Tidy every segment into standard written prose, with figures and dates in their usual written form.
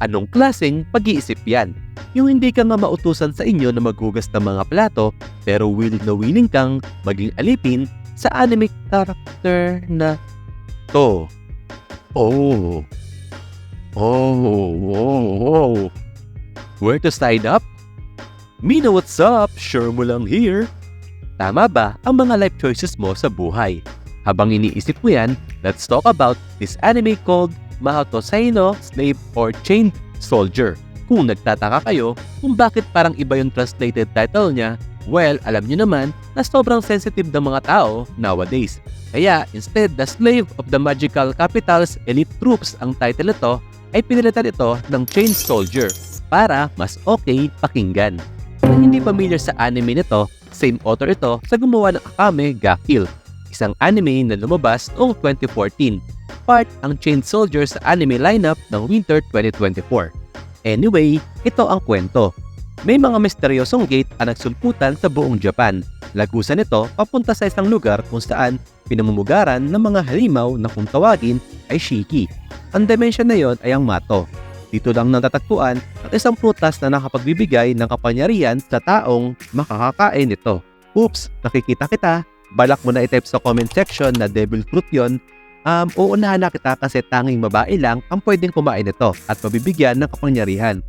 Anong klaseng pag-iisip yan? Yung hindi ka nga mautusan sa inyo na maghugas ng mga plato pero willing na willing kang maging alipin sa anime character na to. Oh. Where to sign up? Mina, what's up? Sure mo lang here. Tama ba ang mga life choices mo sa buhay? Habang iniisip mo yan, let's talk about this anime called Mahoutou no Slave or Chained Soldier. Kung nagtataka kayo kung bakit parang iba yung translated title niya, well, alam nyo naman na sobrang sensitive ng mga tao nowadays. Kaya instead na Slave of the Magical Capital's Elite Troops ang title nito, ay pinilitan ito ng Chained Soldier para mas okay pakinggan. Kung hindi familiar sa anime nito, same author ito sa gumawa ng Akame ga Kill, isang anime na lumabas noong 2014. Part ang Chained Soldier sa anime lineup ng Winter 2024. Anyway, ito ang kwento. May mga misteryosong gate ang nagsulputan sa buong Japan. Lagusan nito papunta sa isang lugar kung saan pinamumugaran ng mga halimaw na kung tawagin ay Shiki. Ang dimension na yon ay ang Mato. Dito lang natatagpuan ang isang prutas na nakapagbibigay ng kapangyarihan sa taong makakakain nito. Oops, nakikita kita. Balak mo na i-type sa comment section na devil fruit yon. Uunahan na kita kasi tanging babae lang ang pwedeng kumain nito at mabibigyan ng kapangyarihan.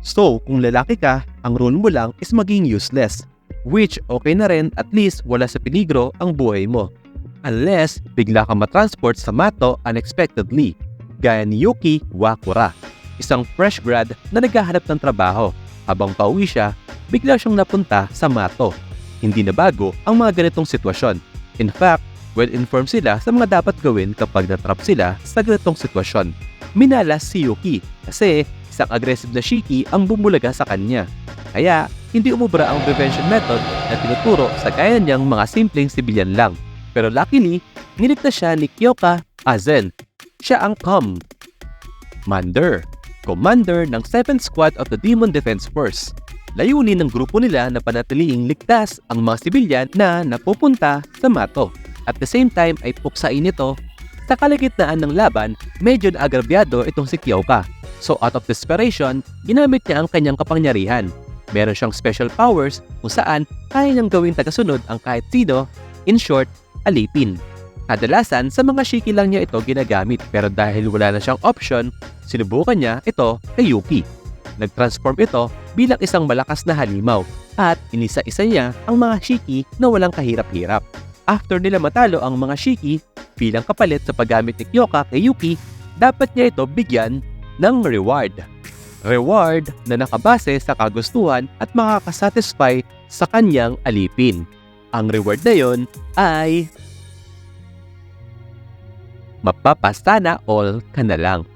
So, kung lalaki ka, ang rule mo lang is maging useless. Which okay na rin, at least wala sa peligro ang buhay mo. Unless bigla ka matransport sa Mato unexpectedly, gaya ni Yuki Wakura, isang fresh grad na naghahanap ng trabaho. Habang pauwi siya, bigla siyang napunta sa Mato. Hindi na bago ang mga ganitong sitwasyon. In fact, well-informed sila sa mga dapat gawin kapag natrap sila sa ganitong sitwasyon. Minalas si Yuki kasi isang aggressive na Shiki ang bumulaga sa kanya. Kaya, hindi umubra ang prevention method na tinuturo sa kaya niyang mga simpleng sibilyan lang. Pero luckily, niligtas siya ni Kyoka Azen. Siya ang Commander ng 7th Squad of the Demon Defense Force. Layunin ng grupo nila na panatiliing ligtas ang mga sibilyan na napupunta sa Mato. At the same time ay puksain ito. Sa kalagitnaan ng laban, medyo naagrabyado itong si Kyoka. So out of desperation, ginamit niya ang kanyang kapangyarihan. Meron siyang special powers kung saan kaya niyang gawing tagasunod ang kahit sino, in short, alipin. Kadalasan sa mga Shiki lang niya ito ginagamit pero dahil wala na siyang option, sinubukan niya ito kay Yuki. Nag-transform ito bilang isang malakas na halimaw at inisa-isa niya ang mga Shiki na walang kahirap-hirap. After nila matalo ang mga Shiki, bilang kapalit sa paggamit ni Kyoka kay Yuki, dapat niya ito bigyan ng reward. Reward na nakabase sa kagustuhan at makakasatisfy sa kanyang alipin. Ang reward na yon ay mapapasana all ka na lang.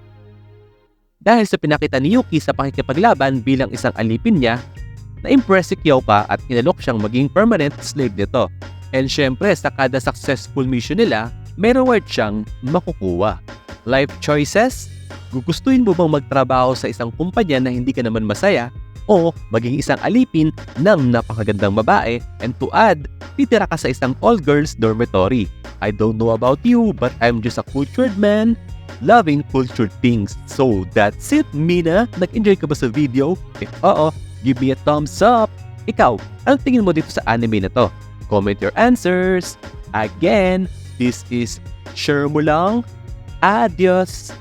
Dahil sa pinakita ni Yuki sa pakikipaglaban bilang isang alipin niya, na-impress si Kyoka at inalok siyang maging permanent slave nito. And syempre, sa kada successful mission nila, may reward siyang makukuha. Life choices? Gugustuhin mo bang magtrabaho sa isang kumpanya na hindi ka naman masaya? O maging isang alipin ng napakagandang babae? And to add, titira ka sa isang all-girls dormitory. I don't know about you, but I'm just a cultured man loving cultured things. So that's it, Mina. Nag-enjoy ka ba sa video? If oo, give me a thumbs up. Ikaw, anong tingin mo dito sa anime na to? Comment your answers. Again, this is Share Mo Lang. Adios!